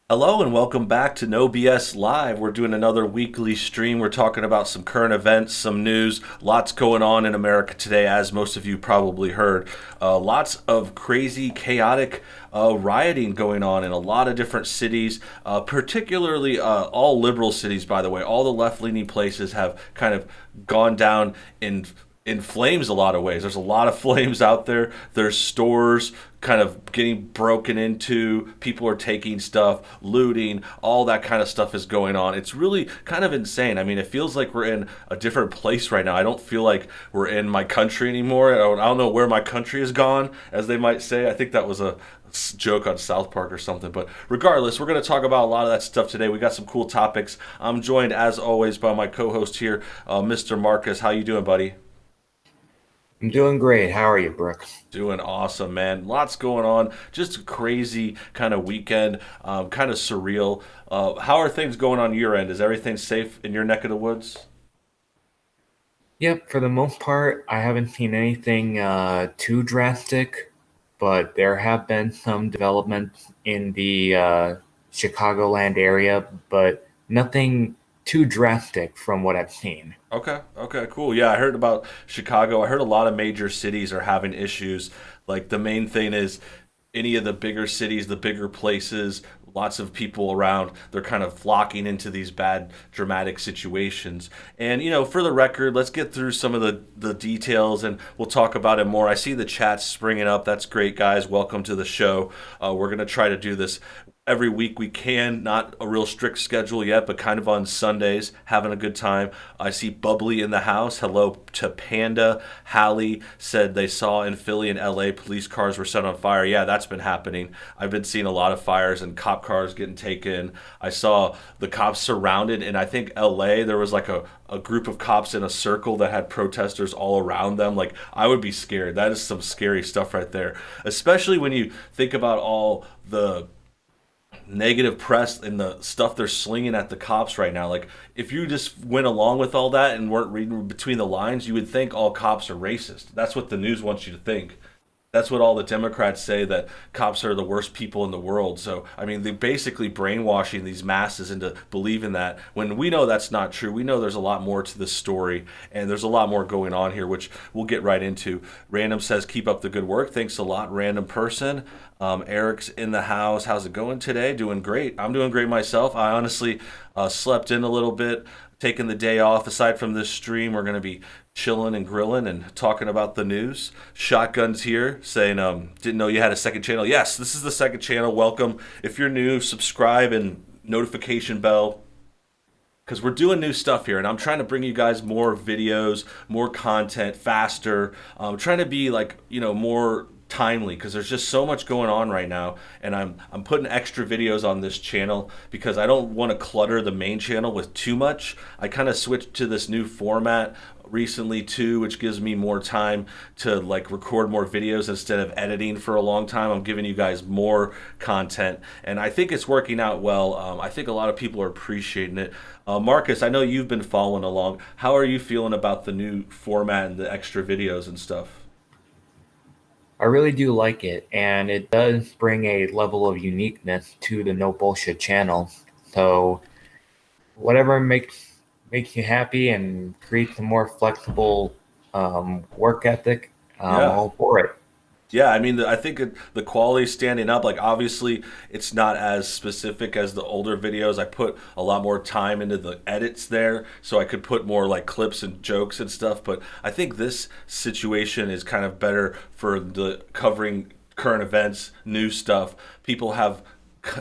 Hello and welcome back to NoBS Live. We're doing another weekly stream. We're talking about some current events, some news, lots going on in America today, as most of you probably heard. Lots of crazy, chaotic rioting going on in a lot of different cities, particularly all liberal cities, by the way. All the left leaning places have kind of gone down in flames a lot of ways. There's a lot of flames out there. There's stores kind of getting broken into. People are taking stuff, looting, all that kind of stuff is going on. It's really kind of insane. I mean, it feels like we're in a different place right now. I don't feel like we're in my country anymore. I don't know where my country has gone, as they might say. I think that was a joke on South Park or something. But regardless, we're going to talk about a lot of that stuff today. We got some cool topics. I'm joined, as always, by my co-host here, Mr. Marcus. How you doing, buddy? I'm doing great. How are you, Brooke? Doing awesome, man. Lots going on. Just a crazy kind of weekend, kind of surreal. How are things going on your end? Is everything safe in your neck of the woods? Yep, for the most part, I haven't seen anything too drastic, but there have been some developments in the Chicagoland area, but nothing too drastic from what I've seen. Okay, okay, cool. Yeah, I heard about Chicago. I heard a lot of major cities are having issues. Like the main thing is any of the bigger cities, the bigger places, lots of people around, they're kind of flocking into these bad dramatic situations. And for the record, let's get through some of the details and we'll talk about it more. I see the chat springing up. That's great, guys. Welcome to the show. We're going to try to do this every week we can. Not a real strict schedule yet, but kind of on Sundays, having a good time. I see Bubbly in the house. Hello to Panda. Hallie said they saw in Philly and LA police cars were set on fire. Yeah, that's been happening. I've been seeing a lot of fires and cop cars getting taken. I saw the cops surrounded in, I think, LA. There was like a group of cops in a circle that had protesters all around them. Like, I would be scared. That is some scary stuff right there. Especially when you think about all the negative press and the stuff they're slinging at the cops right now. Like, if you just went along with all that and weren't reading between the lines, you would think all cops are racist. That's what the news wants you to think. That's what all the Democrats say, that cops are the worst people in the world. So, I mean, they're basically brainwashing these masses into believing that when we know that's not true. We know there's a lot more to this story and there's a lot more going on here, which we'll get right into. Random says, keep up the good work. Thanks a lot, random person. Eric's in the house. How's it going today? Doing great. I'm doing great myself. I honestly slept in a little bit, taking the day off. Aside from this stream, we're going to be chilling and grilling and talking about the news. Shotgun's here saying, didn't know you had a second channel. Yes, this is the second channel. Welcome. If you're new, subscribe and notification bell because we're doing new stuff here and I'm trying to bring you guys more videos, more content, faster. I'm trying to be like, more timely because there's just so much going on right now and I'm putting extra videos on this channel because I don't want to clutter the main channel with too much. I kind of switched to this new format recently too, which gives me more time to like record more videos instead of editing for a long time. I'm giving you guys more content and I think it's working out well. I think a lot of people are appreciating it. Marcus, I know you've been following along. How are you feeling about the new format and the extra videos and stuff? I really do like it, and it does bring a level of uniqueness to the No Bullshit channel. So whatever makes you happy and creates a more flexible work ethic, I'm Yeah. all for it. Yeah, I mean, I think the quality is standing up. Like, obviously, it's not as specific as the older videos. I put a lot more time into the edits there, so I could put more like clips and jokes and stuff. But I think this situation is kind of better for the covering current events, new stuff. People have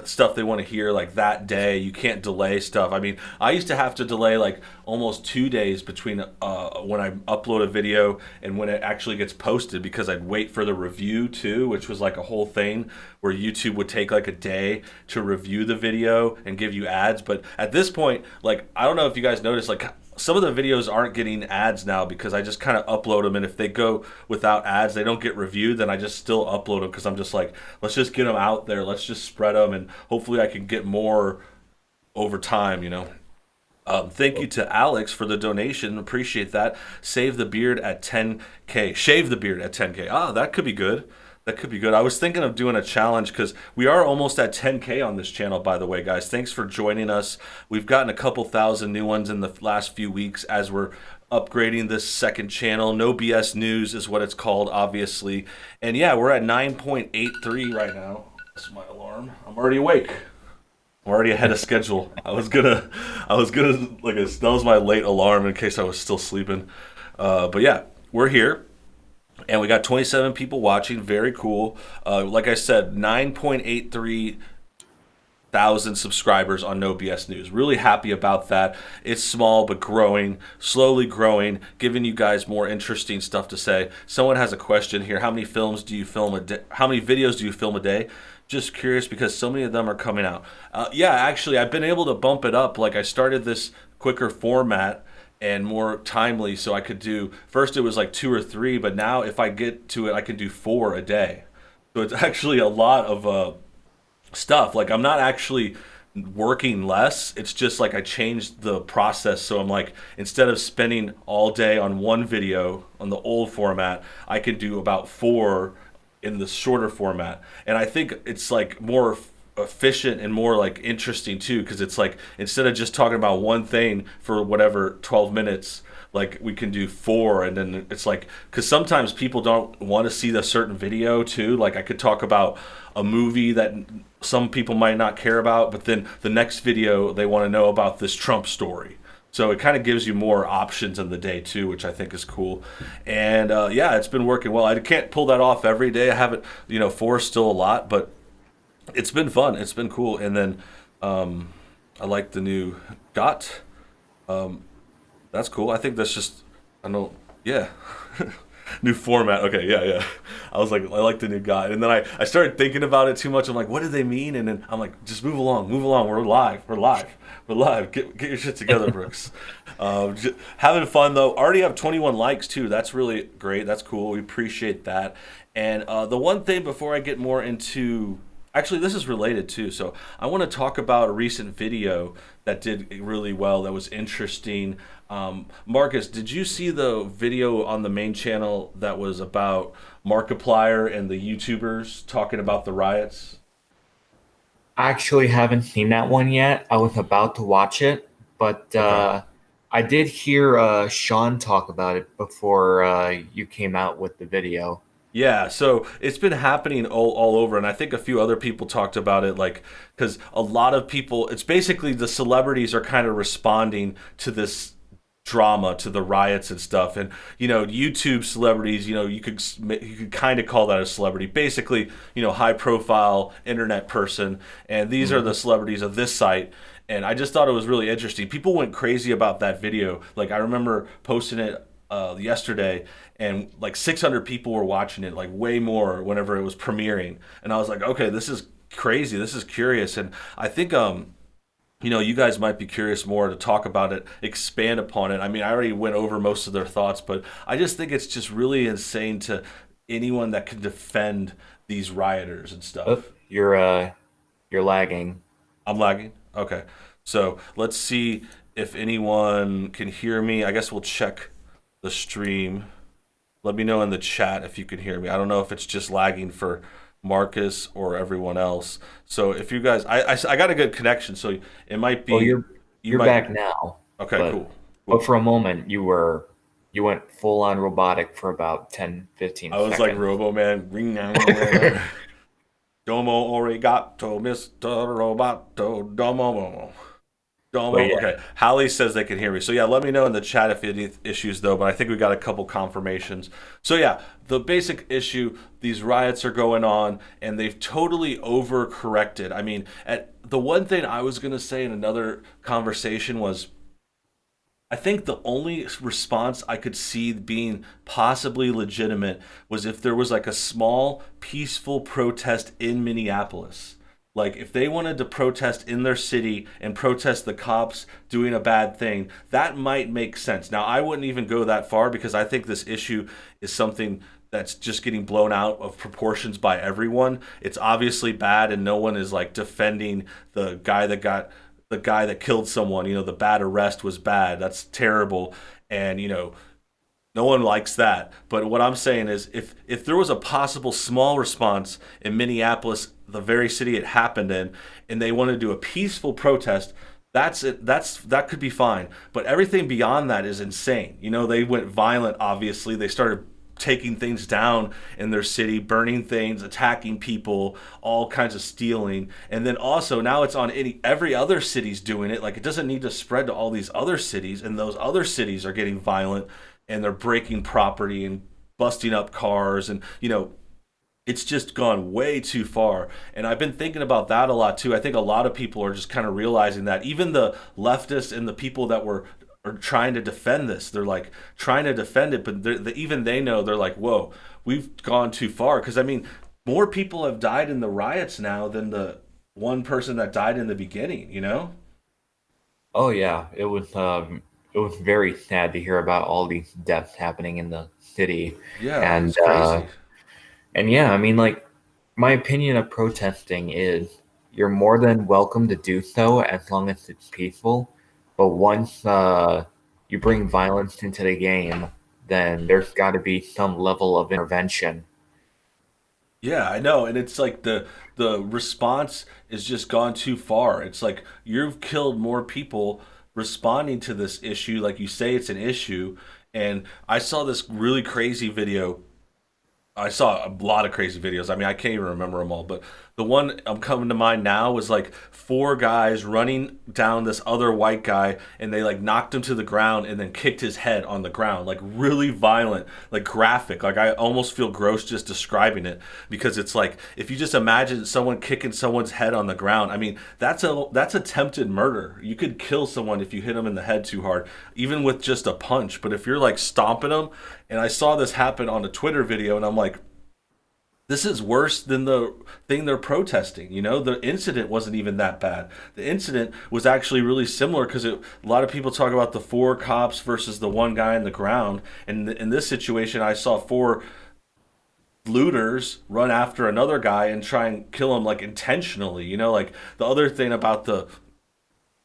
stuff they want to hear like that day. You can't delay stuff. I mean, I used to have to delay like almost 2 days between when I upload a video and when it actually gets posted because I'd wait for the review too, which was like a whole thing where YouTube would take like a day to review the video and give you ads. But at this point, like, I don't know if you guys noticed, like, some of the videos aren't getting ads now because I just kind of upload them, and if they go without ads, they don't get reviewed. Then I just still upload them because I'm just like, let's just get them out there, let's just spread them, and hopefully I can get more over time. Thank you to Alex for the donation. Appreciate that. Save the beard at 10K. Shave the beard at 10K. Ah, that could be good. That could be good. I was thinking of doing a challenge because we are almost at 10K on this channel, by the way, guys. Thanks for joining us. We've gotten a couple thousand new ones in the last few weeks as we're upgrading this second channel. No BS News is what it's called, obviously. And yeah, we're at 9.83 right now. That's my alarm. I'm already awake. I'm already ahead of schedule. I was gonna, like, that was my late alarm in case I was still sleeping. But yeah, we're here. And we got 27 people watching. Very cool. Like I said, 9.83 thousand subscribers on No BS News. Really happy about that. It's small but growing, slowly growing, giving you guys more interesting stuff to say. Someone has a question here. How many films do you film a day? How many videos do you film a day? Just curious because so many of them are coming out. Yeah, actually, I've been able to bump it up. Like I started this quicker format and more timely, so I could do. First, it was like two or three, but now if I get to it, I can do four a day. So it's actually a lot of stuff. Like I'm not actually working less. It's just like I changed the process. So I'm like, instead of spending all day on one video on the old format, I can do about four in the shorter format. And I think it's like more efficient and more like interesting too, because it's like instead of just talking about one thing for whatever 12 minutes, like we can do four. And then it's like, because sometimes people don't want to see the certain video too. Like I could talk about a movie that some people might not care about, but then the next video they want to know about this Trump story. So it kind of gives you more options in the day too, which I think is cool. And yeah, it's been working well. I can't pull that off every day. I haven't, four is still a lot, but it's been fun. It's been cool. And then I like the new dot. That's cool. I think that's just, I know, yeah. New format. Okay, yeah, yeah. I was like, I like the new guide. And then I started thinking about it too much. I'm like, what do they mean? And then I'm like, just move along, move along. We're live. We're live. We're live. Get your shit together, Brooks. Having fun, though. Already have 21 likes, too. That's really great. That's cool. We appreciate that. And the one thing before I get more into. Actually, this is related too. So I want to talk about a recent video that did really well. That was interesting. Marcus, did you see the video on the main channel that was about Markiplier and the YouTubers talking about the riots? I actually haven't seen that one yet. I was about to watch it, but Okay. I did hear Sean talk about it before you came out with the video. Yeah, so it's been happening all over, and I think a few other people talked about it, like, because a lot of people, it's basically the celebrities are kind of responding to this drama, to the riots and stuff. And YouTube celebrities, you could kind of call that a celebrity, basically, high profile internet person. And these are Mhm. the celebrities of this site. And I just thought it was really interesting. People went crazy about that video. Like I remember posting it yesterday, and like 600 people were watching it, like way more whenever it was premiering. And I was like, okay, this is crazy. This is curious. And I think you guys might be curious more to talk about it, expand upon it. I mean, I already went over most of their thoughts, but I just think it's just really insane to anyone that can defend these rioters and Oh, stuff. you're lagging. I'm lagging. Okay, so let's see if anyone can hear me. I guess we'll check the stream. Let me know in the chat if you can hear me. I don't know if it's just lagging for Marcus or everyone else. So if you guys, I got a good connection, so it might Oh, be, you you're might. back now, Okay, but cool, cool. for a moment you went full on robotic for about 10, 15 I was like seconds. Robo Man. Domo arigato, Mr. Roboto. Domo. But Domo. yeah, Okay. Hallie says they can hear me. So yeah, let me know in the chat if you have any issues though. But I think we got a couple confirmations. So yeah, the basic issue: these riots are going on, and they've totally overcorrected. I mean, at the one thing I was gonna say in another conversation was I think the only response I could see being possibly legitimate was if there was like a small, peaceful protest in Minneapolis. Like if they wanted to protest in their city and protest the cops doing a bad thing, that might make sense. Now, I wouldn't even go that far because I think this issue is something that's just getting blown out of proportions by everyone. It's obviously bad and no one is like defending the guy that killed someone. The bad arrest was bad. That's terrible. And No one likes that. But what I'm saying is, if there was a possible small response in Minneapolis, the very city it happened in, and they want to do a peaceful protest, that's it. That could be fine. But everything beyond that is insane. You know, they went violent. Obviously, they started taking things down in their city, burning things, attacking people, all kinds of stealing. And then also now it's on every other city's doing it. Like, it doesn't need to spread to all these other cities, and those other cities are getting violent and they're breaking property and busting up cars, and it's just gone way too far. And I've been thinking about that a lot too. I think a lot of people are just kind of realizing that, even the leftists and the people that were are trying to defend this, they're like trying to defend it, but even they know, they're like, whoa, we've gone too far. Because I mean, more people have died in the riots now than the one person that died in the beginning, you know? Oh yeah, it was very sad to hear about all these deaths happening in the city, Yeah, and it's crazy. yeah, I mean, like, my opinion of protesting is you're more than welcome to do so as long as it's peaceful. But once you bring violence into the game, then there's got to be some level of intervention. Yeah, I know, and it's like the response is just gone too far. It's like you've killed more people responding to this issue, like you say it's an issue. And I saw this really crazy video. I saw a lot of crazy videos. I mean, I can't even remember them all, but the one I'm coming to mind now was like four guys running down this other white guy, and they like knocked him to the ground and then kicked his head on the ground, like really violent, like graphic. Like, I almost feel gross just describing it, because it's like, if you just imagine someone kicking someone's head on the ground, I mean, that's attempted murder. You could kill someone if you hit them in the head too hard, even with just a punch. But if you're like stomping them, and I saw this happen on a Twitter video, and I'm like, this is worse than the thing they're protesting. You know, the incident wasn't even that bad. The incident was actually really similar, because a lot of people talk about the four cops versus the one guy on the ground. And in this situation, I saw four looters run after another guy and try and kill him, like, intentionally. You know, like, the other thing about the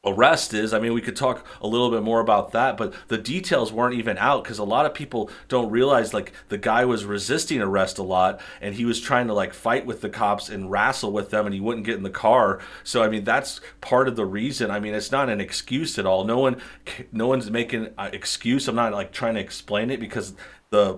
arrest is, I mean, we could talk a little bit more about that, but the details weren't even out, because a lot of people don't realize, like, the guy was resisting arrest a lot, and he was trying to like fight with the cops and wrestle with them, and he wouldn't get in the car. So I mean, that's part of the reason. I mean, it's not an excuse at all. No one's making an excuse. I'm not like trying to explain it, because the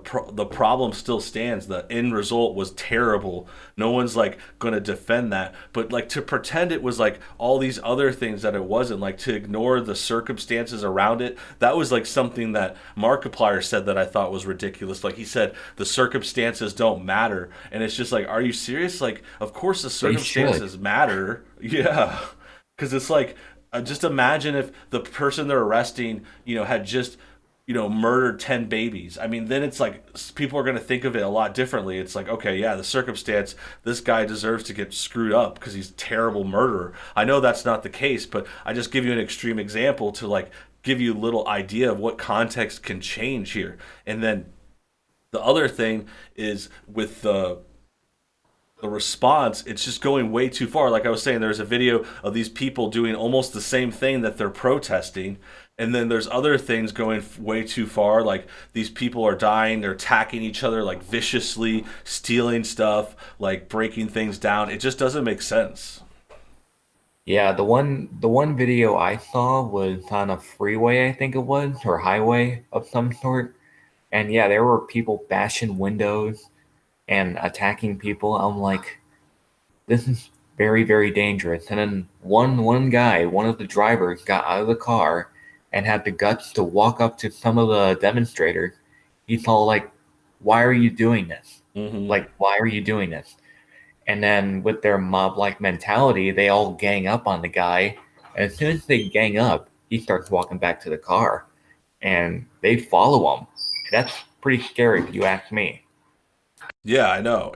problem still stands. The end result was terrible. No one's like going to defend that. But like, to pretend it was like all these other things that it wasn't, like to ignore the circumstances around it, that was like something that Markiplier said that I thought was ridiculous. Like, he said the circumstances don't matter, and it's just like, are you serious? Like, of course the They should. circumstances matter. Yeah, because it's like, just imagine if the person they're arresting, had just murdered 10 babies. I mean, then it's like people are going to think of it a lot differently. It's like, okay, yeah, the circumstance, this guy deserves to get screwed up because he's a terrible murderer. I know that's not the case, but I just give you an extreme example to like give you a little idea of what context can change here. And then the other thing is with the response, it's just going way too far. Like I was saying, there's a video of these people doing almost the same thing that they're protesting, and then there's other things going way too far. Like, these people are dying, they're attacking each other like viciously, stealing stuff, like breaking things down. It just doesn't make sense. Yeah, the one video I saw was on a freeway, I think it was, or highway of some sort. And yeah, there were people bashing windows and attacking people. I'm like, this is very, very dangerous. And then one guy, one of the drivers, got out of the car and had the guts to walk up to some of the demonstrators. He's all like, "Why are you doing this? Hmm. Like, why are you doing this?" And then with their mob-like mentality, they all gang up on the guy. And as soon as they gang up, he starts walking back to the car, and they follow him. That's pretty scary, if you ask me. Yeah, I know.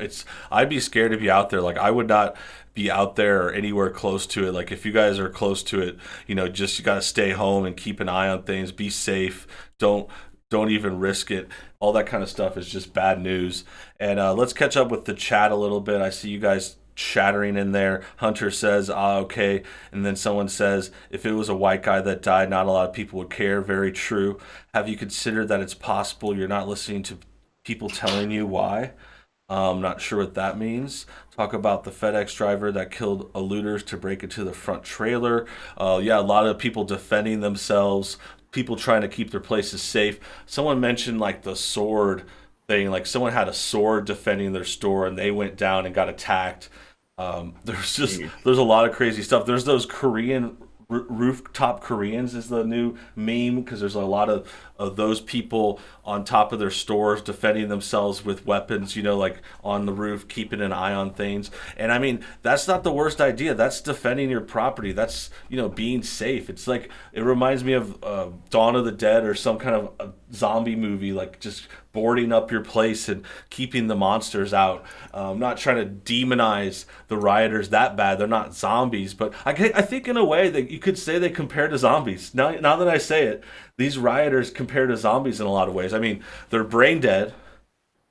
I'd be scared to be out there. Like, I would not be out there or anywhere close to it. Like, if you guys are close to it, just, you got to stay home and keep an eye on things, be safe. Don't even risk it. All that kind of stuff is just bad news. And let's catch up with the chat a little bit. I see you guys chattering in there. Hunter says, ah, okay. And then someone says, if it was a white guy that died, not a lot of people would care. Very true. Have you considered that it's possible you're not listening to people telling you why? Not sure what that means. Talk about the FedEx driver that killed a looters to break into the front trailer. Yeah, a lot of people defending themselves, people trying to keep their places safe. Someone mentioned like the sword thing, like someone had a sword defending their store and they went down and got attacked. There's a lot of crazy stuff. There's those Korean rooftop Koreans is the new meme because there's a lot of those people on top of their stores defending themselves with weapons, like on the roof, keeping an eye on things. And I mean, that's not the worst idea. That's defending your property. That's, being safe. It's like, it reminds me of Dawn of the Dead or some kind of a zombie movie, like just boarding up your place and keeping the monsters out. I'm not trying to demonize the rioters that bad. They're not zombies, but I think in a way that you could say they compare to zombies. Now that I say it, these rioters compare to zombies in a lot of ways. I mean, they're brain dead.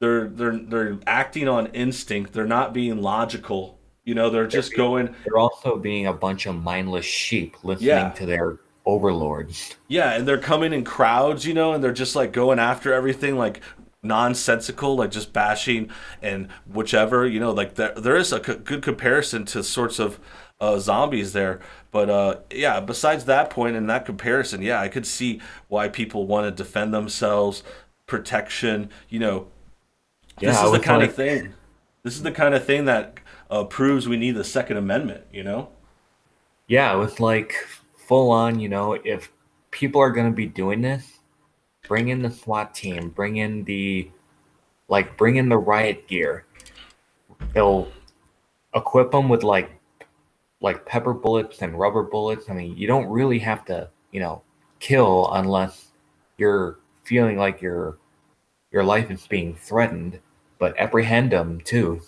They're acting on instinct. They're not being logical. They're just going. They're also being a bunch of mindless sheep listening Yeah, to their overlords. yeah, and they're coming in crowds, and they're just like going after everything like nonsensical, like just bashing and whichever, like there is a good comparison to sorts of zombies there. But yeah, besides that point and that comparison, yeah, I could see why people want to defend themselves, protection. Yeah, This I is the was kind of like, thing. This is the kind of thing that proves we need the Second Amendment. yeah, it was like full on, if people are going to be doing this, bring in the SWAT team, bring in the riot gear. They'll equip them with like pepper bullets and rubber bullets. I mean, you don't really have to, kill unless you're feeling like your life is being threatened, but apprehend them too.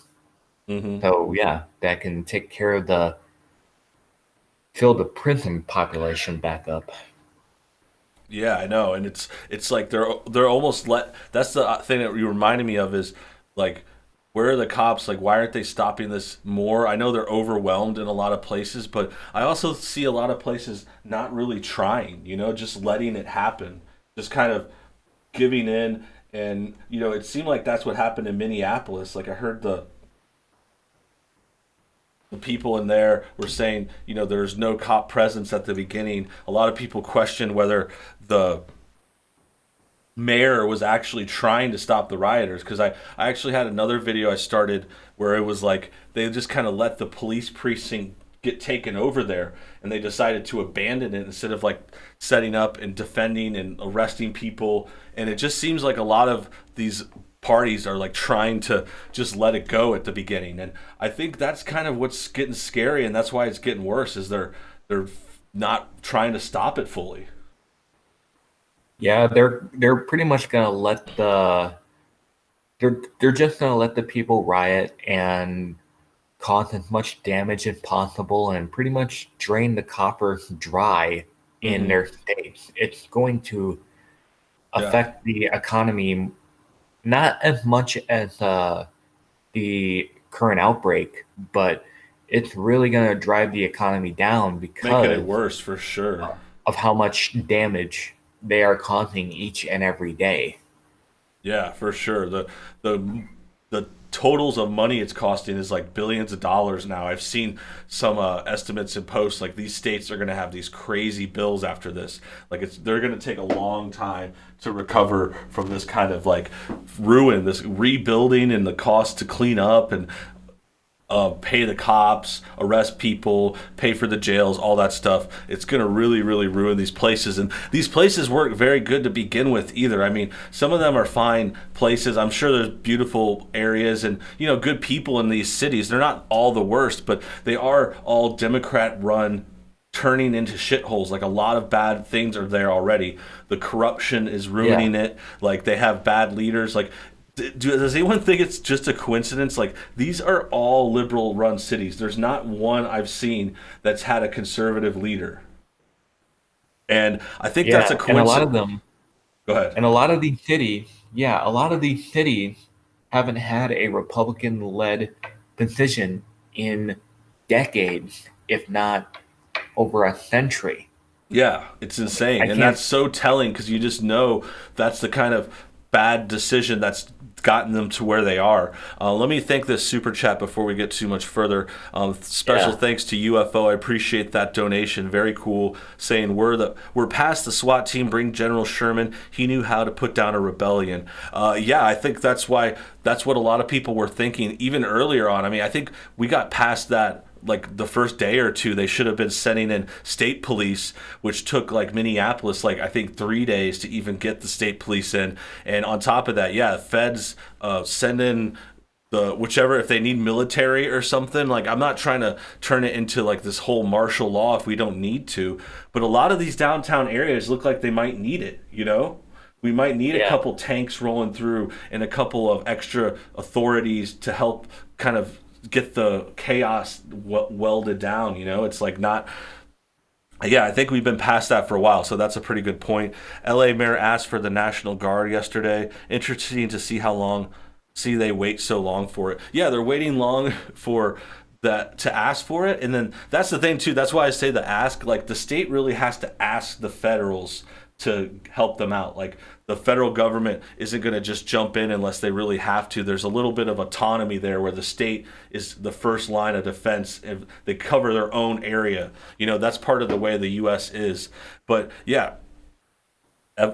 Hmm. So yeah, that can take care of fill the prison population back up. Yeah, I know, and it's like they're almost let. That's the thing that you reminded me of is like, where are the cops? Like, why aren't they stopping this more? I know they're overwhelmed in a lot of places, but I also see a lot of places not really trying. Just letting it happen, just kind of giving in, and it seemed like that's what happened in Minneapolis. Like I heard the people in there were saying, there's no cop presence at the beginning. A lot of people questioned whether the mayor was actually trying to stop the rioters because I actually had another video I started where it was like they just kind of let the police precinct get taken over there and they decided to abandon it instead of like setting up and defending and arresting people. And it just seems like a lot of these parties are like trying to just let it go at the beginning, and I think that's kind of what's getting scary, and that's why it's getting worse is they're not trying to stop it fully. Yeah, they're pretty much gonna let they're just gonna let the people riot and cause as much damage as possible and pretty much drain the coppers dry in Hmm. their states. It's going to Yeah, affect the economy not as much as the current outbreak, but it's really going to drive the economy down making it because worse for sure. of how much damage they are causing each and every day. Yeah, for sure. The totals of money it's costing is like billions of dollars now. I've seen some estimates and posts like these states are going to have these crazy bills after this. Like they're going to take a long time to recover from this kind of like ruin, this rebuilding and the cost to clean up and pay the cops, arrest people, pay for the jails, all that stuff. It's going to really, really ruin these places. And these places weren't very good to begin with either. I mean, some of them are fine places. I'm sure there's beautiful areas and, good people in these cities. They're not all the worst, but they are all Democrat run, turning into shitholes. Like a lot of bad things are there already. The corruption is Yeah. ruining it. Like they have bad leaders. Like does anyone think it's just a coincidence? Like these are all liberal run cities. There's not one I've seen that's had a conservative leader. And I think that's a Yeah, and a lot coincidence. of them Go ahead. and a lot of these cities, yeah, a lot of these cities haven't had a Republican led position in decades, if not over a century. Yeah, it's I insane. And can't. that's so telling because you just know that's the kind of bad decision that's gotten them to where they are. Let me thank this super chat before we get too much further. Special Yeah, thanks to UFO. I appreciate that donation. Very cool. Saying we're past the SWAT team. Bring General Sherman. He knew how to put down a rebellion. Yeah, I think that's what a lot of people were thinking even earlier on. I mean, I think we got past that like the first day or two. They should have been sending in state police, which took like Minneapolis like I think 3 days to even get the state police in. And on top of that, yeah, feds send in the whichever if they need military or something. Like I'm not trying to turn it into like this whole martial law if we don't need to, but a lot of these downtown areas look like they might need it, you know. We might need a yeah. couple tanks rolling through and a couple of extra authorities to help kind of get the chaos welded down. You know, it's like not. Yeah, I think we've been past that for a while, so that's a pretty good point. LA mayor asked for the National Guard yesterday. Interesting to see how long, see they wait so long for it. Yeah, they're waiting long for that to ask for it, and then that's the thing too. That's why I say the ask. Like the state really has to ask the federals to help them out. Like the federal government isn't going to just jump in unless they really have to. There's a little bit of autonomy there where the state is the first line of defense if they cover their own area. You know, that's part of the way the US is. But yeah,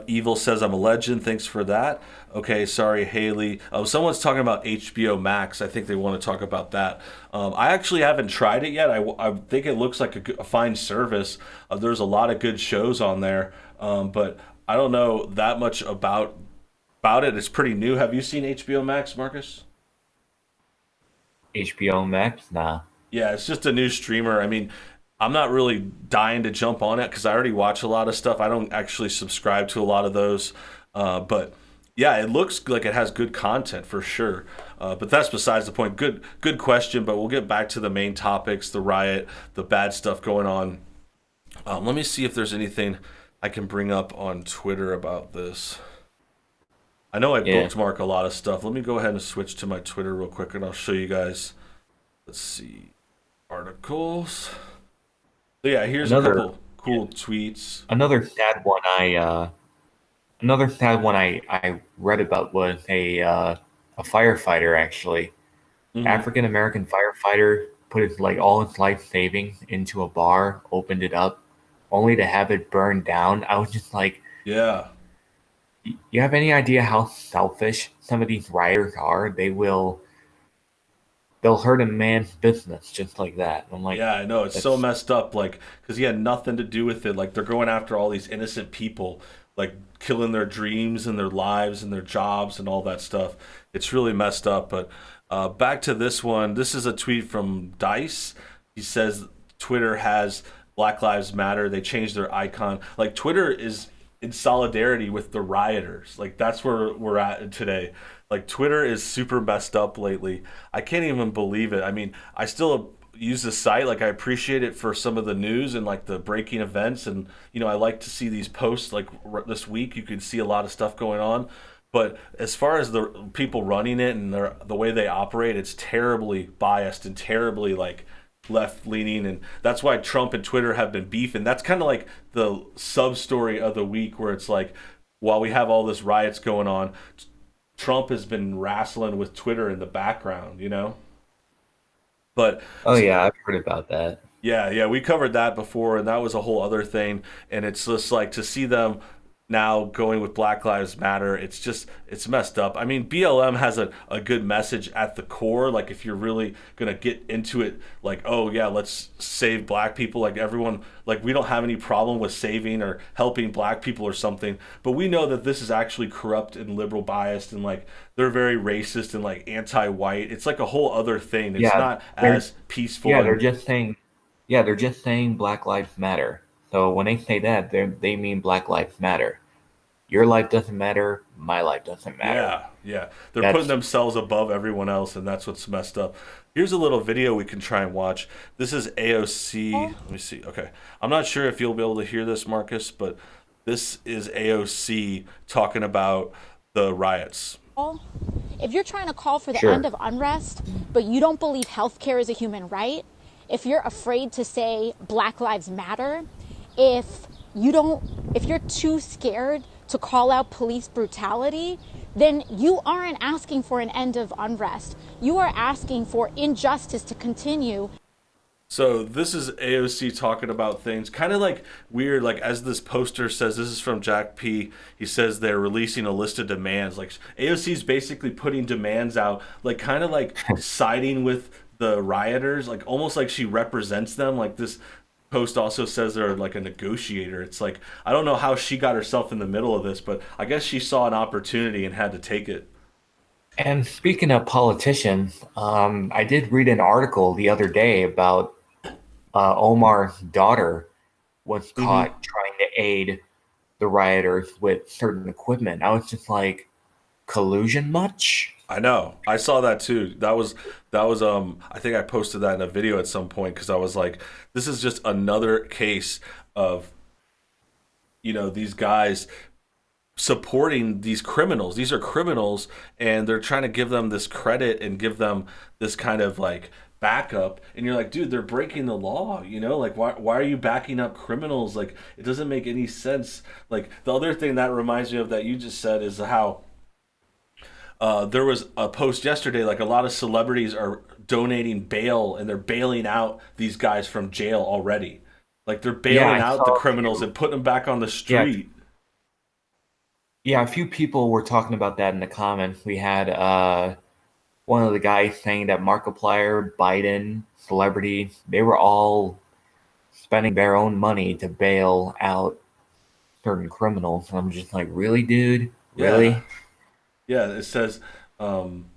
Evil says I'm a legend. Thanks for that. Okay, sorry, Haley. Someone's talking about HBO Max. I think they want to talk about that. I actually haven't tried it yet. I think it looks like a fine service. There's a lot of good shows on there, but I don't know that much about it. It's pretty new. Have you seen HBO Max, Marcus? HBO Max, nah. Yeah, it's just a new streamer. I mean, I'm not really dying to jump on it because I already watch a lot of stuff. I don't actually subscribe to a lot of those, but yeah, it looks like it has good content for sure. But that's besides the point. Good question. But we'll get back to the main topics: the riot, the bad stuff going on. Let me see if there's anything I can bring up on Twitter about this. I know I Yeah, bookmark a lot of stuff. Let me go ahead and switch to my Twitter real quick, and I'll show you guys. Let's see articles. So yeah, here's a another couple cool tweets. another sad one. Another sad one I read about was a firefighter actually, Hmm. African American firefighter put his like all his life savings into a bar, opened it up, only to have it burned down. I was just like, Yeah, you have any idea how selfish some of these rioters are? They'll hurt a man's business just like that. I'm like, yeah, I know it's so that's messed up. Like, because he had nothing to do with it. Like, they're going after all these innocent people, like killing their dreams and their lives and their jobs and all that stuff. It's really messed up. But back to this one. This is a tweet from Dice. He says Twitter has Black Lives Matter. They changed their icon. Like, Twitter is in solidarity with the rioters. Like, that's where we're at today. Like, Twitter is super messed up lately. I can't even believe it. I mean, I still use the site. Like I appreciate it for some of the news and like the breaking events, and you know I like to see these posts. Like this week, you can see a lot of stuff going on. But as far as the people running it and the way they operate, it's terribly biased and terribly like left leaning, and that's why Trump and Twitter have been beefing. That's kind of like the sub story of the week, where it's like while we have all this riots going on, Trump has been wrestling with Twitter in the background, you know. But oh yeah, I've heard about that. yeah, yeah, we covered that before, and that was a whole other thing. And it's just like to see them now going with Black Lives Matter. It's just it's messed up. I mean, BLM has a good message at the core. Like if you're really gonna get into it, like oh yeah, let's save Black people. Like everyone, like we don't have any problem with saving or helping Black people or something. But we know that this is actually corrupt and liberal biased, and like they're very racist and like anti-white. It's like a whole other thing. It's Yeah, not they're as peaceful yeah they're and just saying they're just saying Black Lives Matter. So when they say that, they mean Black Lives Matter. Your life doesn't matter. My life doesn't matter. yeah, yeah. They're putting That's themselves above everyone else, and that's what's messed up. Here's a little video we can try and watch. This is AOC. Let me see. Okay. I'm not sure if you'll be able to hear this, Marcus, but this is AOC talking about the riots. If you're trying to call for the end Sure. of unrest, but you don't believe healthcare is a human right, if you're afraid to say Black Lives Matter, if if you're too scared to call out police brutality, then you aren't asking for an end of unrest. You are asking for injustice to continue. So this is AOC talking about things kind of like weird, like as this poster says, this is from Jack P. He says they're releasing a list of demands. Like AOC is basically putting demands out, like kind of like siding with the rioters, like almost like she represents them. Like this post also says they're like a negotiator. It's like I don't know how she got herself in the middle of this, but I guess she saw an opportunity and had to take it. And speaking of politicians, I did read an article the other day about Omar's daughter was Hmm. caught trying to aid the rioters with certain equipment. I was just like, collusion much? I know. I saw that too. That was I think I posted that in a video at some point because I was like, this is just another case of, these guys supporting these criminals. These are criminals and they're trying to give them this credit and give them this kind of like backup and you're like, dude, they're breaking the law, like why are you backing up criminals? Like it doesn't make any sense. Like the other thing that reminds me of that you just said is how there was a post yesterday, like a lot of celebrities are donating bail and they're bailing out these guys from jail already. Like they're Yeah, bailing I out the saw a criminals few. and putting them back on the Yeah, street. yeah, a few people were talking about that in the comments. We had one of the guys saying that Markiplier, Biden, celebrity, they were all spending their own money to bail out certain criminals. And I'm just like, really, dude? Yeah. Really? Yeah, it says um,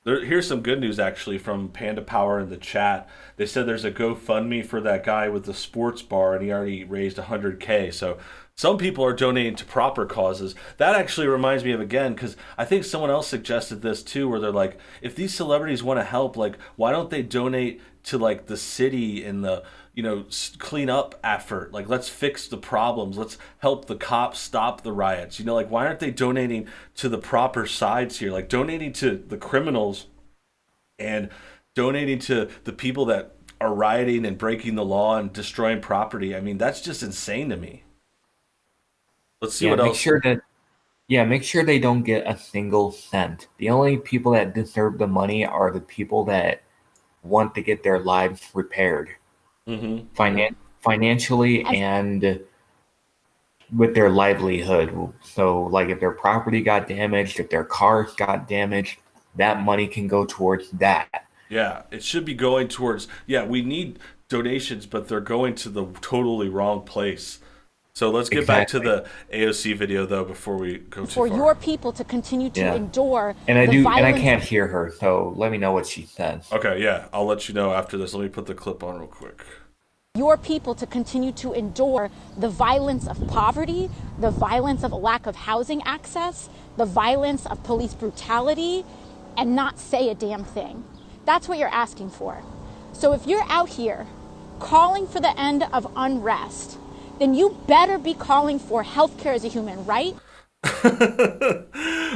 here's some good news actually from Panda Power in the chat. They said there's a GoFundMe for that guy with the sports bar, and he already raised 100K. So some people are donating to proper causes. That actually reminds me of again because I think someone else suggested this too, where they're like, if these celebrities want to help, like, why don't they donate to like the city and the clean up effort? Like, let's fix the problems. Let's help the cops stop the riots. Like, why aren't they donating to the proper sides here? Like, donating to the criminals and donating to the people that are rioting and breaking the law and destroying property. I mean, that's just insane to me. Let's see Yeah, what make else. sure that yeah, make sure they don't get a single cent. The only people that deserve the money are the people that want to get their lives repaired, Hmm. financially And and with their livelihood. So, like, if their property got damaged, if their cars got damaged, that money can go towards that. Yeah, it should be going towards. Yeah, we need donations, but they're going to the totally wrong place. So let's get back to Exactly. the AOC video though before we go too for far. your people to continue to Yeah. endure And I the do, and I violence can't of hear her. So let me know what she says. Okay, yeah, I'll let you know after this. Let me put the clip on real quick. your people to continue to endure the violence of poverty, the violence of a lack of housing access, the violence of police brutality, and not say a damn thing. That's what you're asking for. So if you're out here calling for the end of unrest, then you better be calling for healthcare as a human right.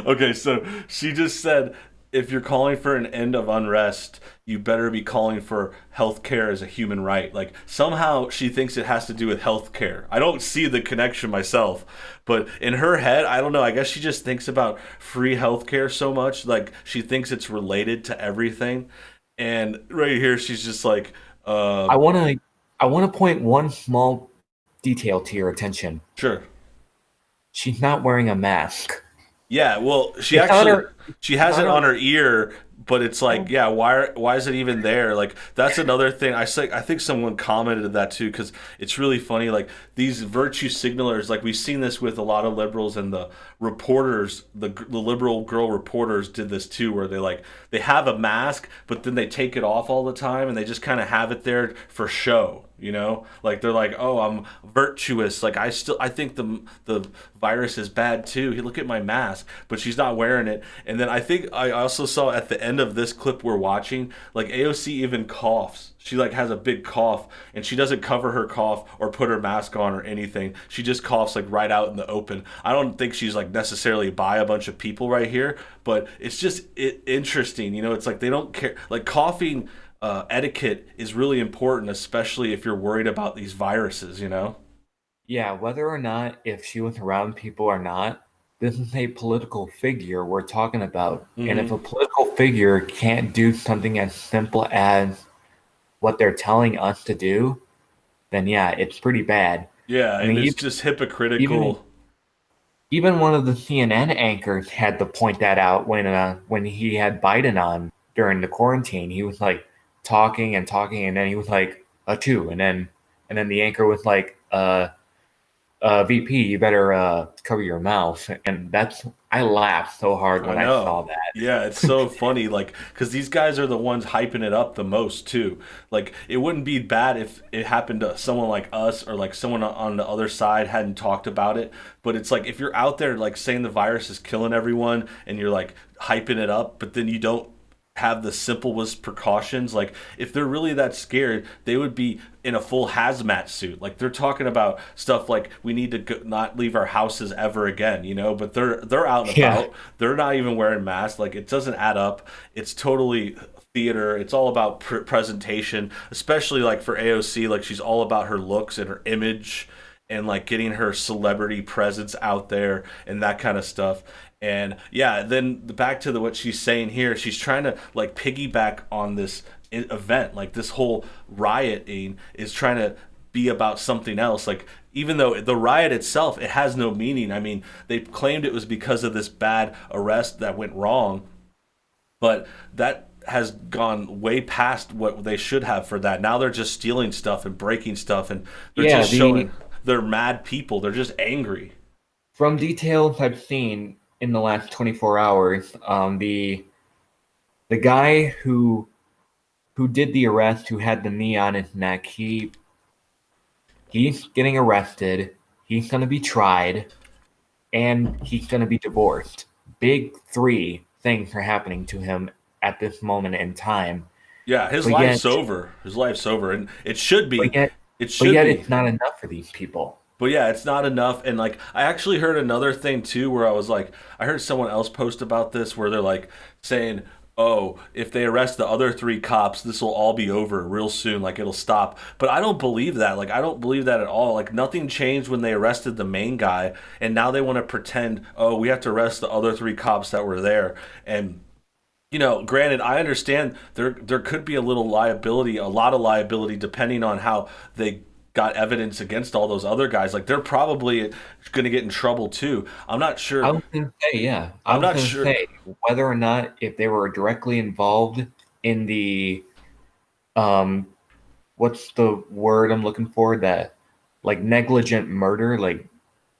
Okay, so she just said if you're calling for an end of unrest, you better be calling for healthcare as a human right. Like somehow she thinks it has to do with healthcare. I don't see the connection myself, but in her head, I don't know. I guess she just thinks about free healthcare so much, like she thinks it's related to everything. And right here, she's just like, I want to, I want to point one small detail to your attention. sure. She's not wearing a mask. Yeah, well, she It's on actually her. she It's has on it on her. her ear, but it's like, yeah, why is it even there? Like that's another thing. I think someone commented that too because it's really funny. Like these virtue signalers, like we've seen this with a lot of liberals and the reporters, the liberal girl reporters did this too, where they have a mask, but then they take it off all the time and they just kind of have it there for show. You know, like they're like, oh, I'm virtuous. Like I think the virus is bad too. Look at my mask, but she's not wearing it. And then I think I also saw at the end of this clip we're watching, like AOC even coughs. She like has a big cough, and she doesn't cover her cough or put her mask on or anything. She just coughs like right out in the open. I don't think she's like necessarily by a bunch of people right here, but it's just interesting. You know, it's like they don't care. Like coughing etiquette is really important, especially if you're worried about these viruses, you know? Yeah, whether or not if she was around people or not, this is a political figure we're talking about. And if Hmm. a political figure can't do something as simple as what they're telling us to do, then yeah, it's pretty bad. Yeah, I and mean, it's just even hypocritical. even one of the CNN anchors had to point that out when he had Biden on during the quarantine. He was like talking and talking, and then he was like a two, and then the anchor was like, VP, you better cover your mouth. And that's I laughed so hard I when I know. saw that. Yeah, it's so funny, like, because these guys are the ones hyping it up the most, too. Like, it wouldn't be bad if it happened to someone like us or like someone on the other side hadn't talked about it. But it's like if you're out there, like, saying the virus is killing everyone and you're like hyping it up, but then you don't have the simplest precautions. Like if they're really that scared, they would be in a full hazmat suit. Like they're talking about stuff like we need to not leave our houses ever again, you know. But they're out and Yeah. about. They're not even wearing masks. Like it doesn't add up. It's totally theater. It's all about presentation, especially like for AOC. Like she's all about her looks and her image and like getting her celebrity presence out there and that kind of stuff. And yeah, then back to what she's saying here, she's trying to like piggyback on this event, like this whole rioting is trying to be about something else. Like even though the riot itself, it has no meaning. I mean, they claimed it was because of this bad arrest that went wrong, but that has gone way past what they should have for that. Now they're just stealing stuff and breaking stuff, and they're Yeah, just the showing they're mad people. They're just angry. from details I've seen in the last 24 hours, the guy who did the arrest, who had the knee on his neck, he's getting arrested. He's gonna be tried, and he's gonna be divorced. Big three things are happening to him at this moment in time. Yeah, his But yet, life's over. His life's over, and it should but be. yet, It but should yet, be. it's not enough for these people. But yeah, it's not enough. And like, I actually heard another thing too, where I was like, I heard someone else post about this, where they're like saying, "Oh, if they arrest the other three cops, this will all be over real soon. Like it'll stop." But I don't believe that. Like I don't believe that at all. Like nothing changed when they arrested the main guy, and now they want to pretend, "Oh, we have to arrest the other three cops that were there." And you know, granted, I understand there could be a little liability, a lot of liability, depending on how they got evidence against all those other guys. Like they're probably going to get in trouble too. I'm not I sure. was gonna say, yeah, I I'm was not gonna sure. say whether or not if they were directly involved in the um, what's the word I'm looking for? That like negligent murder, like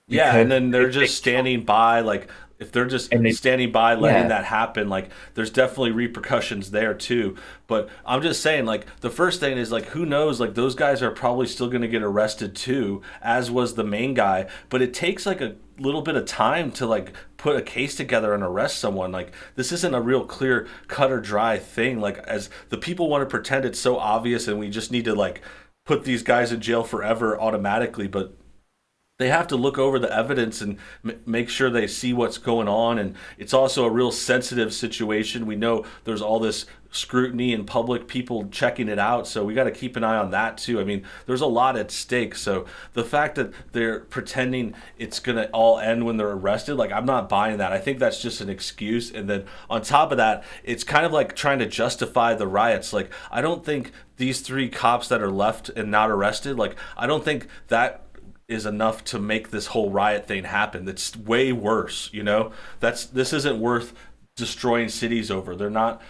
Yeah, and because then they're they just killed standing by, like if they're just and they standing by letting yeah that happen, like there's definitely repercussions there too. But I'm just saying, like the first thing is like who knows, like those guys are probably still gonna get arrested too, as was the main guy. But it takes like a little bit of time to like put a case together and arrest someone. Like this isn't a real clear cut or dry thing. Like as the people want to pretend it's so obvious and we just need to like put these guys in jail forever automatically, but they have to look over the evidence and make sure they see what's going on. And it's also a real sensitive situation. We know there's all this scrutiny and public people checking it out, so we got to keep an eye on that too. I mean, there's a lot at stake. So the fact that they're pretending it's gonna all end when they're arrested, like I'm not buying that. I think that's just an excuse. And then on top of that, it's kind of like trying to justify the riots. Like I don't think these three cops that are left and not arrested, like I don't think that is enough to make this whole riot thing happen. That's way worse, you know? This isn't worth destroying cities over. They're not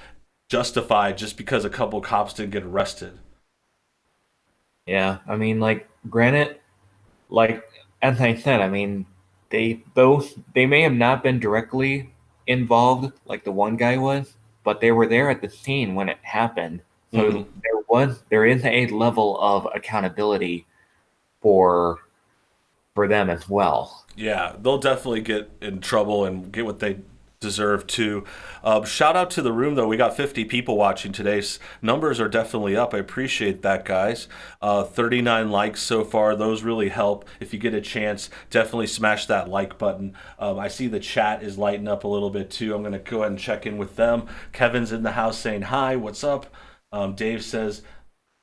justified just because a couple cops didn't get arrested. yeah. I mean, like granted, like as I said, I mean they may have not been directly involved like the one guy was, but they were there at the scene when it happened. So Hmm. there there is a level of accountability for them as well. Yeah, they'll definitely get in trouble and get what they deserve too. Shout out to the room though. We got 50 people watching today. Numbers are definitely up. I appreciate that, guys. 39 likes so far. Those really help. If you get a chance, definitely smash that like button. I see the chat is lighting up a little bit too. I'm going to go ahead and check in with them. Kevin's in the house saying hi. What's up? Dave says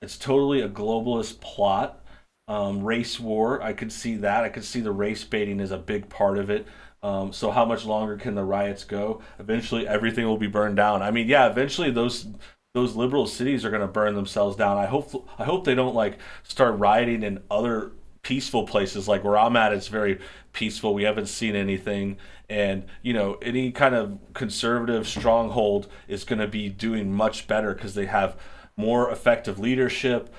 it's totally a globalist plot. Race war, I could see that. I could see the race baiting is a big part of it. So how much longer can the riots go? Eventually, everything will be burned down. I mean, yeah, eventually those liberal cities are going to burn themselves down. I hope they don't like start rioting in other peaceful places. Like where I'm at, it's very peaceful. We haven't seen anything, and any kind of conservative stronghold is going to be doing much better because they have more effective leadership,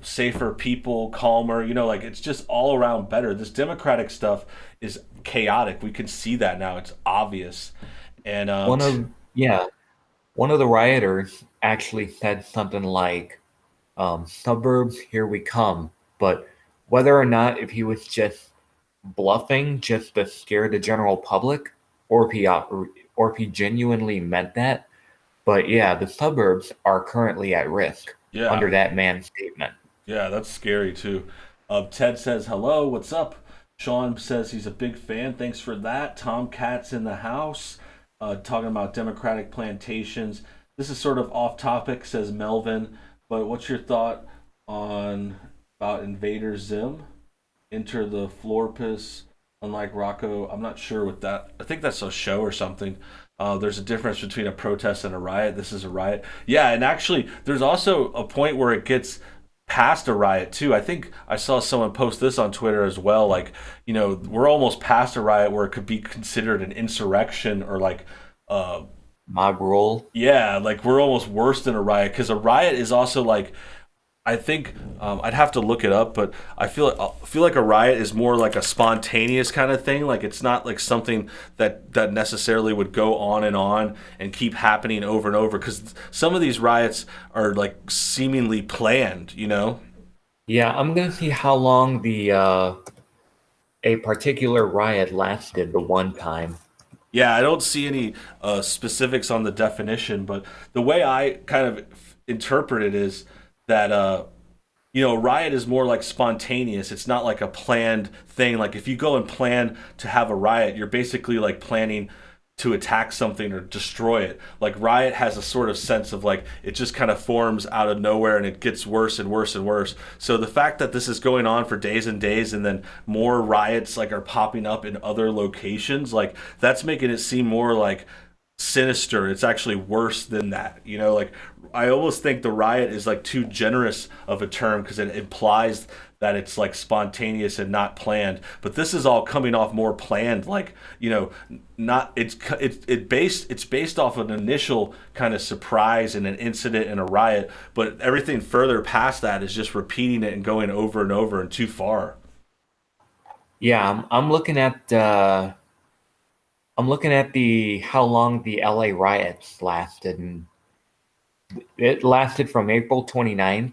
safer people, calmer. Like it's just all around better. This democratic stuff is chaotic. We can see that now. It's obvious. And one of the rioters actually said something like, "Suburbs, here we come." But whether or not if he was just bluffing just to scare the general public, or if he genuinely meant that. But yeah, the suburbs are currently at risk under that man's statement. Yeah, that's scary too. Ted says hello. What's up? Sean says he's a big fan. Thanks for that. Tom Cat's in the house, talking about Democratic plantations. This is sort of off topic, says Melvin. But what's your thought on about Invader Zim? Enter the Florpus, unlike Rocco. I'm not sure what that. I think that's a show or something. There's a difference between a protest and a riot. This is a riot. Yeah, and actually, there's also a point where it gets past a riot too. I think I saw someone post this on Twitter as well. Like, we're almost past a riot where it could be considered an insurrection or like mob rule. Yeah, like we're almost worse than a riot because a riot is also like. I think I'd have to look it up, but I feel like a riot is more like a spontaneous kind of thing. Like it's not like something that necessarily would go on and keep happening over and over. Because some of these riots are like seemingly planned, Yeah, I'm gonna see how long a particular riot lasted the one time. Yeah, I don't see any specifics on the definition, but the way I kind of interpret it is that a riot is more like spontaneous. It's not like a planned thing. Like if you go and plan to have a riot, you're basically like planning to attack something or destroy it. Like riot has a sort of sense of like it just kind of forms out of nowhere and it gets worse and worse and worse. So the fact that this is going on for days and days and then more riots like are popping up in other locations, like that's making it seem more like sinister. It's actually worse than that. Like I almost think the riot is like too generous of a term because it implies that it's like spontaneous and not planned. But this is all coming off more planned. Like not it's based off an initial kind of surprise and an incident and a riot. But everything further past that is just repeating it and going over and over and too far. Yeah, I'm looking at. I'm looking at how long the LA riots lasted, and it lasted from April 29th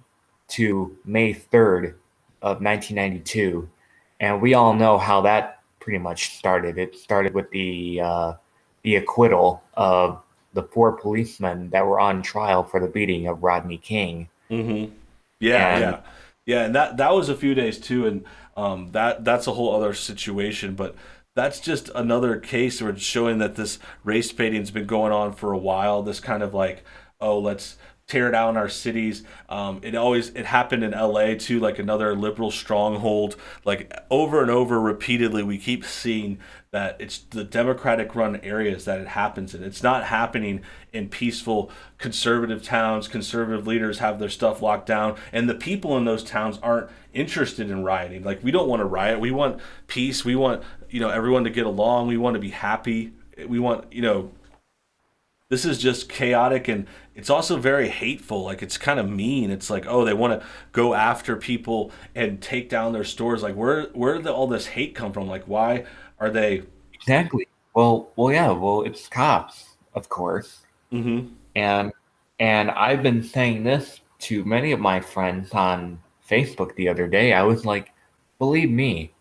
to May 3rd of 1992, and we all know how that pretty much started. It started with the acquittal of the 4 policemen that were on trial for the beating of Rodney King. Mm-hmm. Yeah, and that was a few days too, and that's a whole other situation, but. That's just another case where it's showing that this race baiting's been going on for a while. This kind of like, oh, let's tear down our cities. It happened in LA too, like another liberal stronghold. Like over and over, repeatedly, we keep seeing that it's the Democratic run areas that it happens in. It's not happening in peaceful conservative towns. Conservative leaders have their stuff locked down, and the people in those towns aren't interested in rioting. Like we don't want to riot. We want peace. We want everyone to get along. We want to be happy. We want this is just chaotic, and it's also very hateful. Like it's kind of mean. It's like, oh, they want to go after people and take down their stores. Like where did all this hate come from? Like why are they exactly? Well, yeah. Well, it's cops, of course. Mm-hmm. And I've been saying this to many of my friends on Facebook the other day. I was like, believe me,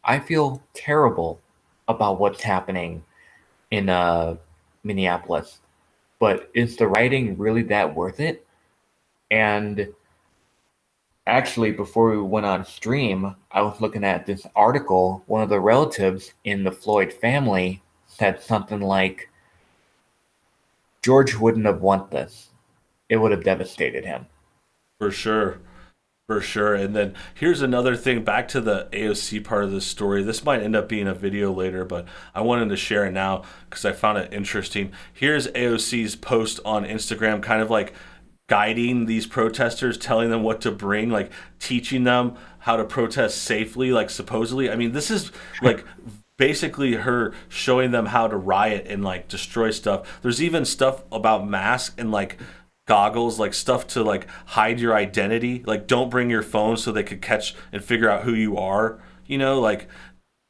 I feel terrible about what's happening in Minneapolis, but is the writing really that worth it? And actually, before we went on stream, I was looking at this article. One of the relatives in the Floyd family said something like, George wouldn't have wanted this. It would have devastated him. For sure. For sure. And then here's another thing back to the AOC part of this story. This might end up being a video later, but I wanted to share it now because I found it interesting. Here's AOC's post on Instagram, kind of like guiding these protesters, telling them what to bring, like teaching them how to protest safely, like supposedly. I mean, this is like basically her showing them how to riot and like destroy stuff. There's even stuff about masks and like goggles, like stuff to like hide your identity. Like don't bring your phone so they could catch and figure out who you are. Like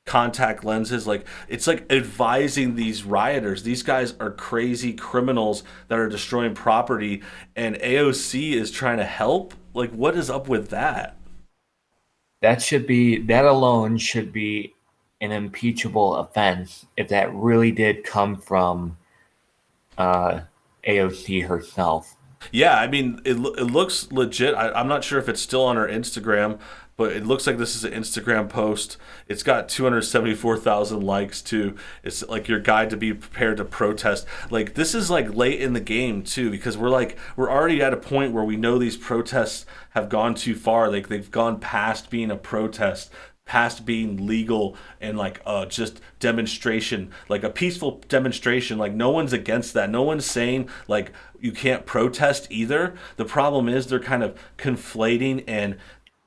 contact lenses. Like it's like advising these rioters. These guys are crazy criminals that are destroying property, and AOC is trying to help. Like what is up with that? That alone should be an impeachable offense if that really did come from AOC herself. Yeah, I mean, it looks legit. I'm not sure if it's still on her Instagram, but it looks like this is an Instagram post. It's got 274,000 likes too. It's like your guide to be prepared to protest. Like this is like late in the game too, because we're already at a point where we know these protests have gone too far. Like they've gone past being a protest, past being legal and like just demonstration, like a peaceful demonstration. Like no one's against that. No one's saying like you can't protest either. The problem is they're kind of conflating and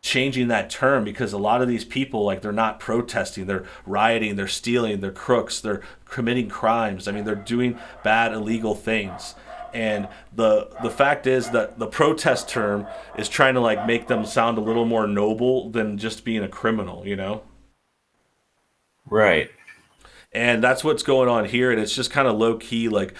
changing that term, because a lot of these people, like, they're not protesting, they're rioting, they're stealing, they're crooks, they're committing crimes. I mean, they're doing bad illegal things. And the fact is that the protest term is trying to like make them sound a little more noble than just being a criminal. Right. And that's what's going on here, and it's just kind of low key, like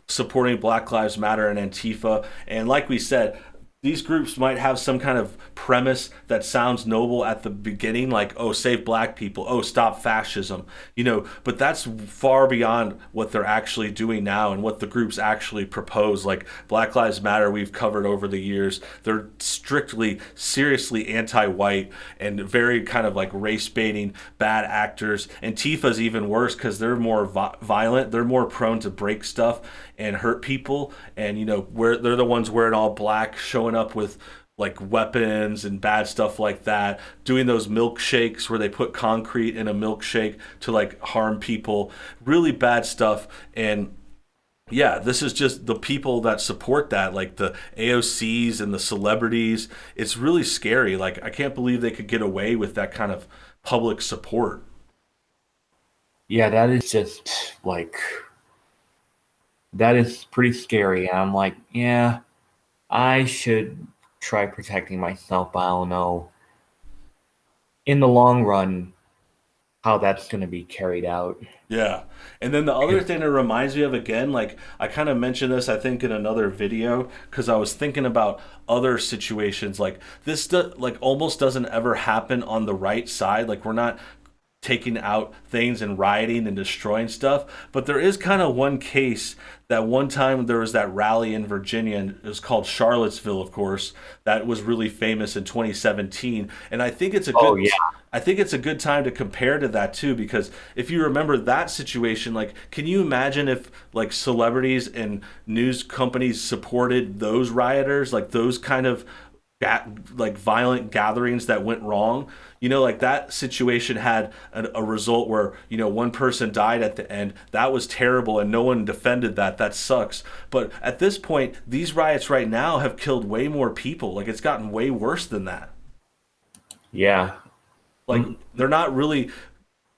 supporting Black Lives Matter and Antifa. And like we said, these groups might have some kind of premise that sounds noble at the beginning, like, oh, save black people, oh, stop fascism, but that's far beyond what they're actually doing now and what the groups actually propose. Like Black Lives Matter, we've covered over the years, they're strictly, seriously anti-white and very kind of like race baiting, bad actors. Antifa's even worse because they're more violent, they're more prone to break stuff and hurt people, and where they're the ones wearing all black, showing up with like weapons and bad stuff like that, doing those milkshakes where they put concrete in a milkshake to like harm people, really bad stuff. And yeah, this is just the people that support that, like the AOCs and the celebrities. It's really scary. Like I can't believe they could get away with that kind of public support. Yeah, that is just like, that is pretty scary. And I'm like, yeah, I should try protecting myself, but I don't know in the long run how that's going to be carried out. Yeah. And then the other thing it reminds me of, again, like I kind of mentioned this, I think, in another video, because I was thinking about other situations like this, like almost doesn't ever happen on the right side. Like we're not taking out things and rioting and destroying stuff. But there is kind of one case that one time there was that rally in Virginia, and it was called Charlottesville, of course, that was really famous in 2017. And I think it's a good I think it's a good time to compare to that too, because if you remember that situation, like, can you imagine if like celebrities and news companies supported those rioters, like those kind of like violent gatherings that went wrong? Like that situation had a result where one person died at the end. That was terrible, and no one defended that. That sucks. But at this point, these riots right now have killed way more people. Like it's gotten way worse than that. Yeah. Like they're not really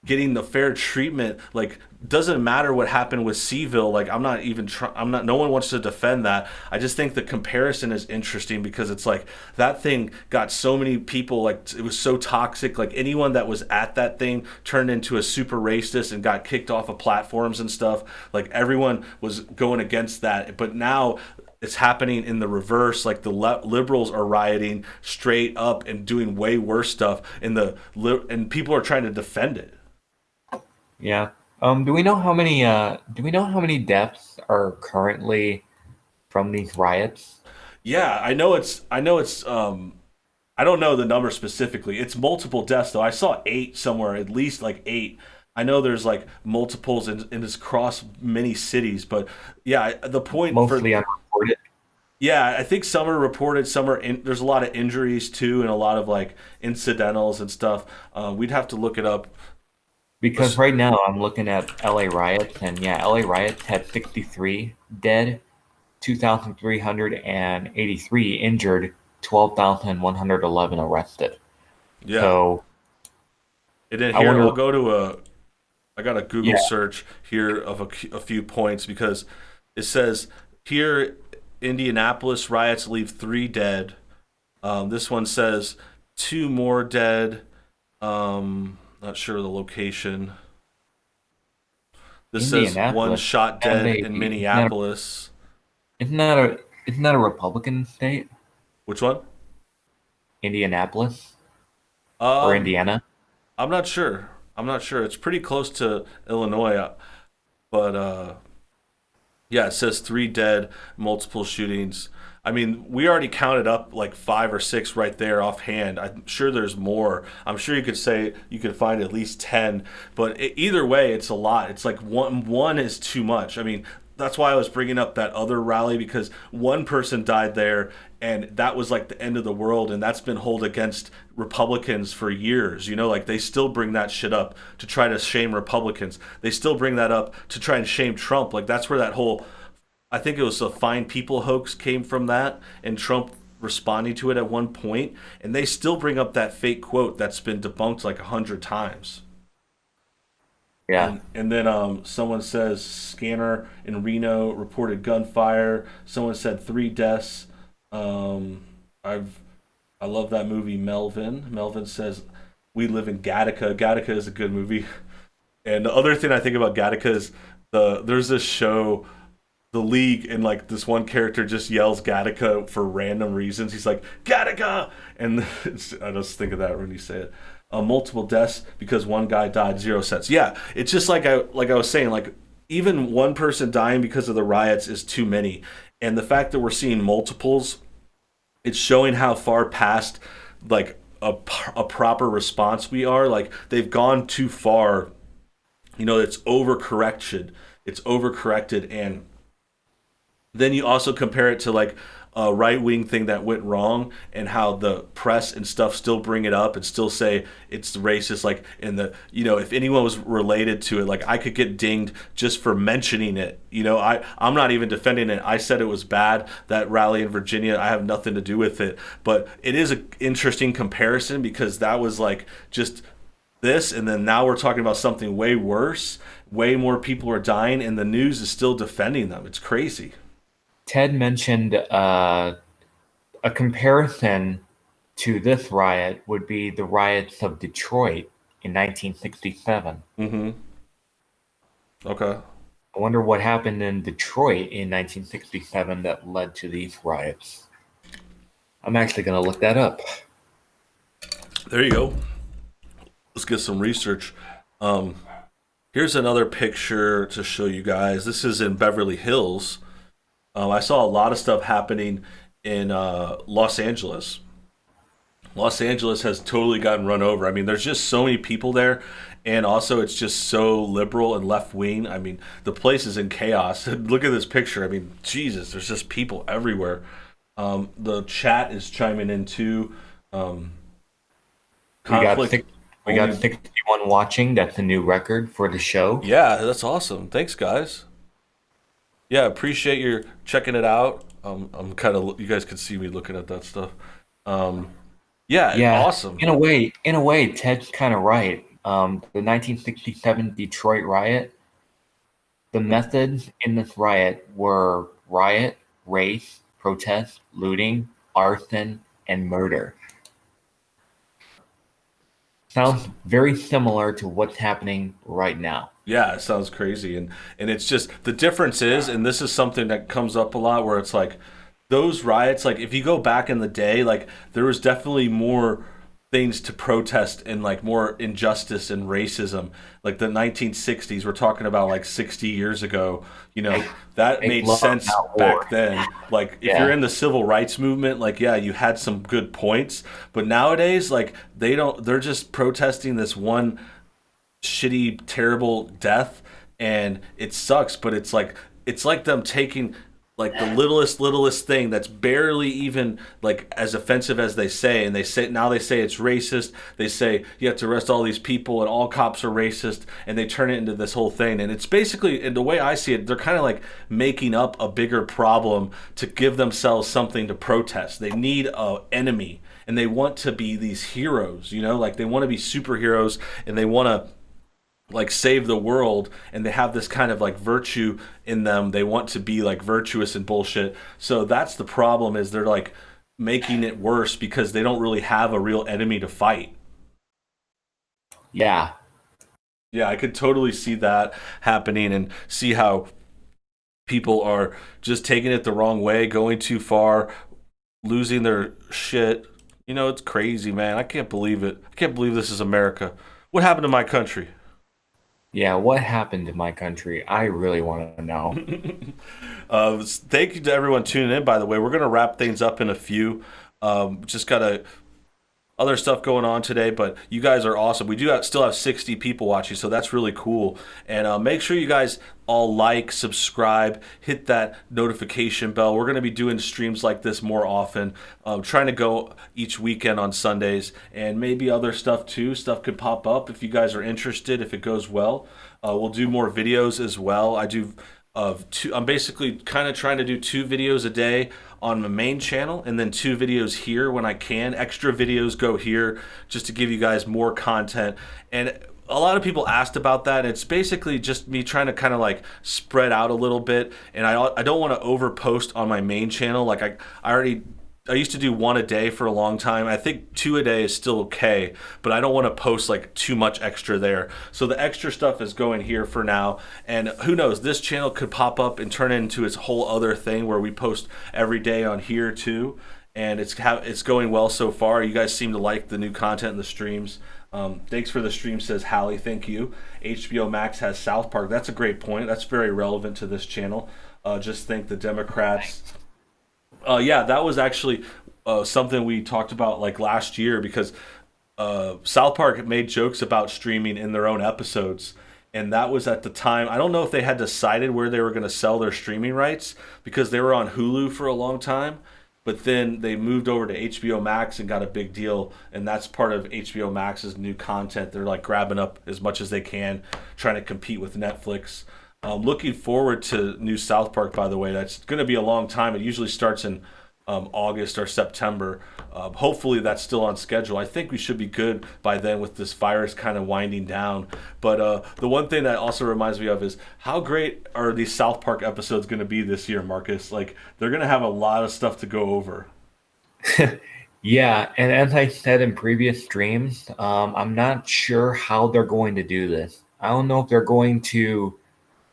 getting the fair treatment. Like doesn't matter what happened with Seville. Like I'm not even I'm not, no one wants to defend that. I just think the comparison is interesting because it's like that thing got so many people, like it was so toxic. Like anyone that was at that thing turned into a super racist and got kicked off of platforms and stuff. Like everyone was going against that. But now it's happening in the reverse. Like the liberals are rioting straight up and doing way worse stuff, and and people are trying to defend it. Yeah. Do we know how many? Do we know how many deaths are currently from these riots? Yeah, I know it's. I know it's. I don't know the number specifically. It's multiple deaths though. I saw 8 somewhere, at least like 8. I know there's like multiples in this cross many cities, but yeah, the point for Mostly unreported. yeah, I think some are reported. Some are there's a lot of injuries too, and a lot of like incidentals and stuff. We'd have to look it up. Because right now I'm looking at LA riots, and yeah, LA riots had 63 dead, 2,383 injured, 12,111 arrested. Yeah, So and then I here wonder, I'll go to a. I got a Google yeah, search here of a few points because it says here Indianapolis riots leave 3 dead. This one says 2 more dead. Not sure the location. This says 1 Indianapolis, shot that dead may in be, Minneapolis. isn't that a Republican state? Which one? Indianapolis or Um, Indiana? I'm not sure. I'm not sure. It's pretty close to Illinois, but yeah, it says 3 dead, multiple shootings. I mean, we already counted up like 5 or 6 right there offhand. I'm sure there's more. I'm sure you could say you could find at least 10, but either way, it's a lot. It's like one is too much. I mean, that's why I was bringing up that other rally because one person died there, and that was like the end of the world, and that's been held against Republicans for years. You know, like they still bring that shit up to try to shame Republicans. They still bring that up to try and shame Trump. Like that's where that whole I think it was a fine people hoax came from that, and Trump responding to it at one point, and they still bring up that fake quote that's been debunked like 100 times. Yeah, And then someone says scanner in Reno reported gunfire. Someone said 3 deaths. Um, I've I love that movie Melvin. Melvin says we live in Gattaca. Gattaca is a good movie. And the other thing I think about Gattaca is there's this show the league and like this one character just yells Gattaca for random reasons. He's like Gattaca, and I just think of that when you say it. Multiple deaths because one guy died, 0 cents. Yeah, it's just like I was saying, like even one person dying because of the riots is too many, and the fact that we're seeing multiples, it's showing how far past like a proper response we are. Like they've gone too far. You know, it's overcorrection. It's overcorrected, and then you also compare it to like a right wing thing that went wrong and how the press and stuff still bring it up and still say it's racist. Like in the if anyone was related to it, like I could get dinged just for mentioning it. I'm not even defending it. I said it was bad, that rally in Virginia. I have nothing to do with it. But it is an interesting comparison because that was like just this, and then now we're talking about something way worse. Way more people are dying, and the news is still defending them. It's crazy. Ted mentioned a comparison to this riot would be the riots of Detroit in 1967. Mm-hmm. Okay. I wonder what happened in Detroit in 1967 that led to these riots. I'm actually going to look that up. There you go. Let's get some research. Here's another picture to show you guys. This is in Beverly Hills. I saw a lot of stuff happening in Los Angeles. Los Angeles has totally gotten run over. I mean, there's just so many people there, and also it's just so liberal and left wing. I mean, the place is in chaos. Look at this picture. I mean, Jesus, there's just people everywhere. The chat is chiming in too. Conflict. We got 61 watching. That's a new record for the show. Yeah, that's awesome. Thanks, guys. Yeah, appreciate your checking it out. I'm kind of you guys can see me looking at that stuff. Yeah, awesome. In a way, Ted's kind of right. The 1967 Detroit riot, the methods in this riot were riot, race, protest, looting, arson, and murder. sounds very similar to what's happening right now. Yeah, it sounds crazy, and it's just the difference is, and this is something that comes up a lot, where it's like those riots, like if you go back in the day, like there was definitely more things to protest and like more injustice and racism. Like the 1960s, we're talking about like 60 years ago. You know, that Make made love, sense not war. back then. Like if Yeah. you're in the civil rights movement, like yeah, you had some good points, but nowadays, like they don't. They're just protesting this one shitty, terrible death, and it sucks. But it's like them taking like the littlest thing that's barely even like as offensive as they say, and they say it's racist. They say you have to arrest all these people, and all cops are racist, and they turn it into this whole thing. And it's basically, in the way I see it, they're kind of like making up a bigger problem to give themselves something to protest. They need a enemy, and they want to be these heroes, you know, like they want to be superheroes, and they want to like save the world, and they have this kind of like virtue in them. They want to be like virtuous and bullshit. So that's the problem, is they're like making it worse because they don't really have a real enemy to fight. Yeah. Yeah, I could totally see that happening, and see how people are just taking it the wrong way, going too far, losing their shit. You know, it's crazy, man. I can't believe it. I can't believe this is America. What happened to my country? Yeah. What happened to my country? I really want to know. Thank you to everyone tuning in, by the way. We're going to wrap things up in a few. Just got a other stuff going on today, but you guys are awesome. We still have 60 people watching, so that's really cool. And make sure you guys all like, subscribe, hit that notification bell. We're going to be doing streams like this more often, trying to go each weekend on Sundays, and maybe other stuff too. Stuff could pop up if you guys are interested, if it goes well. We'll do more videos as well. I'm basically kind of trying to do 2 videos a day on my main channel, and then 2 videos here when I can. Extra videos go here just to give you guys more content. And a lot of people asked about that. It's basically just me trying to kind of like spread out a little bit, and I don't want to over post on my main channel. Like I used to do 1 a day for a long time. I think 2 a day is still okay, but I don't want to post like too much extra there. So the extra stuff is going here for now. And who knows, this channel could pop up and turn into its whole other thing where we post every day on here too. And it's going well so far. You guys seem to like the new content in the streams. Thanks for the stream, says Hallie. Thank you. HBO Max has South Park. That's a great point. That's very relevant to this channel. Just think the Democrats. Yeah, that was actually something we talked about like last year, because South Park made jokes about streaming in their own episodes. And that was at the time. I don't know if they had decided where they were going to sell their streaming rights, because they were on Hulu for a long time. But then they moved over to HBO Max and got a big deal. And that's part of HBO Max's new content. They're like grabbing up as much as they can, trying to compete with Netflix. Looking forward to new South Park, by the way. That's going to be a long time. It usually starts in August or September. Hopefully that's still on schedule. I think we should be good by then with this virus kind of winding down. But the one thing that also reminds me of is how great are these South Park episodes going to be this year, Marcus? Like, they're going to have a lot of stuff to go over. Yeah, and as I said in previous streams, I'm not sure how they're going to do this. I don't know if they're going to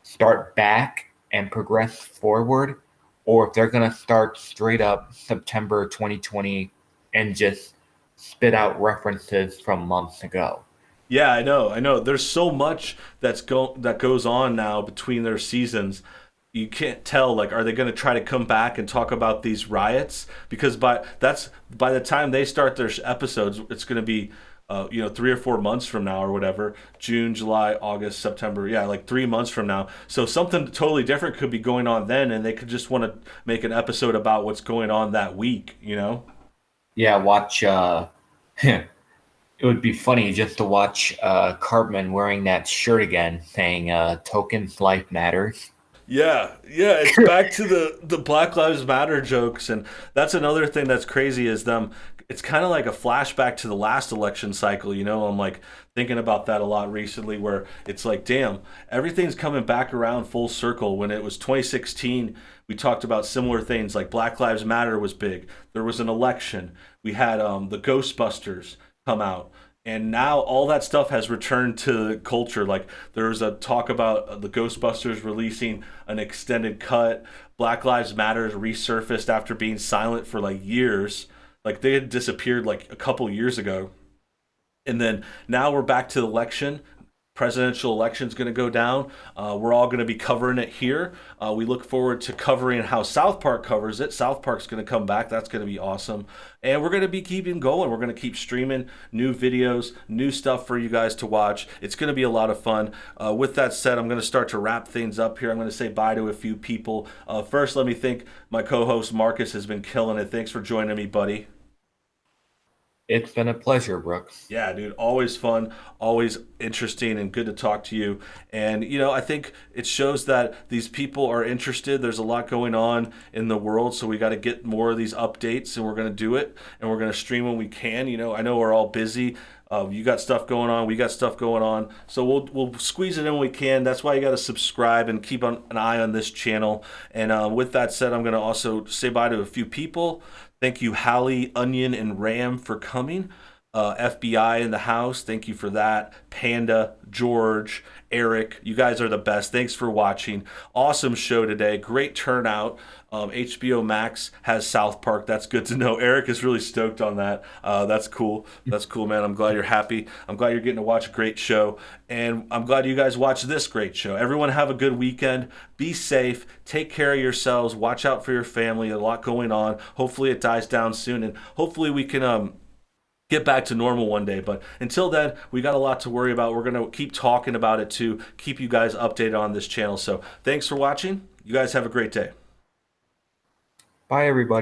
start back and progress forward, or if they're going to start straight up September 2020 and just spit out references from months ago. Yeah, I know. There's so much that goes on now between their seasons. You can't tell, like, are they going to try to come back and talk about these riots? Because by the time they start their episodes, it's going to be 3 or 4 months from now or whatever. June, July, August, September. Yeah, like 3 months from now. So something totally different could be going on then, and they could just want to make an episode about what's going on that week, you know? Yeah, watch. It would be funny just to watch Cartman wearing that shirt again, saying "Tokens Life Matters." Yeah, it's back to the Black Lives Matter jokes, and that's another thing that's crazy is them. It's kind of like a flashback to the last election cycle, you know. I'm like thinking about that a lot recently, where it's like, damn, everything's coming back around full circle. When it was 2016, we talked about similar things, like Black Lives Matter was big. There was an election. We had the Ghostbusters come out, And now all that stuff has returned to culture. Like there's a talk about the Ghostbusters releasing an extended cut. Black Lives Matter resurfaced after being silent for like years. Like they had disappeared like a couple years ago. And then now we're back to the election. Presidential election is going to go down. We're all going to be covering it here. We look forward to covering how South Park covers it. South Park's going to come back. That's going to be awesome. And we're going to be keeping going. We're going to keep streaming new videos, new stuff for you guys to watch. It's going to be a lot of fun. With that said, I'm going to start to wrap things up here. I'm going to say bye to a few people. First, let me thank my co-host Marcus has been killing it. Thanks for joining me, buddy. It's been a pleasure, Brooks. Yeah, dude, always fun, always interesting, and good to talk to you. And, you know, I think it shows that these people are interested. There's a lot going on in the world, so we got to get more of these updates, and we're going to do it, and we're going to stream when we can. You know, I know we're all busy. You got stuff going on, we got stuff going on, so we'll squeeze it in when we can. That's why you got to subscribe and keep an eye on this channel. And with that said, I'm going to also say bye to a few people. Thank you, Hallie, Onion, and Ram for coming. FBI in the house, thank you for that. Panda, George, Eric, you guys are the best. Thanks for watching. Awesome show today. Great turnout. HBO Max has South Park. That's good to know. Eric is really stoked on that. That's cool. That's cool, man. I'm glad you're happy. I'm glad you're getting to watch a great show. And I'm glad you guys watched this great show. Everyone have a good weekend. Be safe. Take care of yourselves. Watch out for your family. A lot going on. Hopefully it dies down soon. And hopefully we can get back to normal one day. But until then, we got a lot to worry about. We're going to keep talking about it to keep you guys updated on this channel. So thanks for watching. You guys have a great day. Bye, everybody.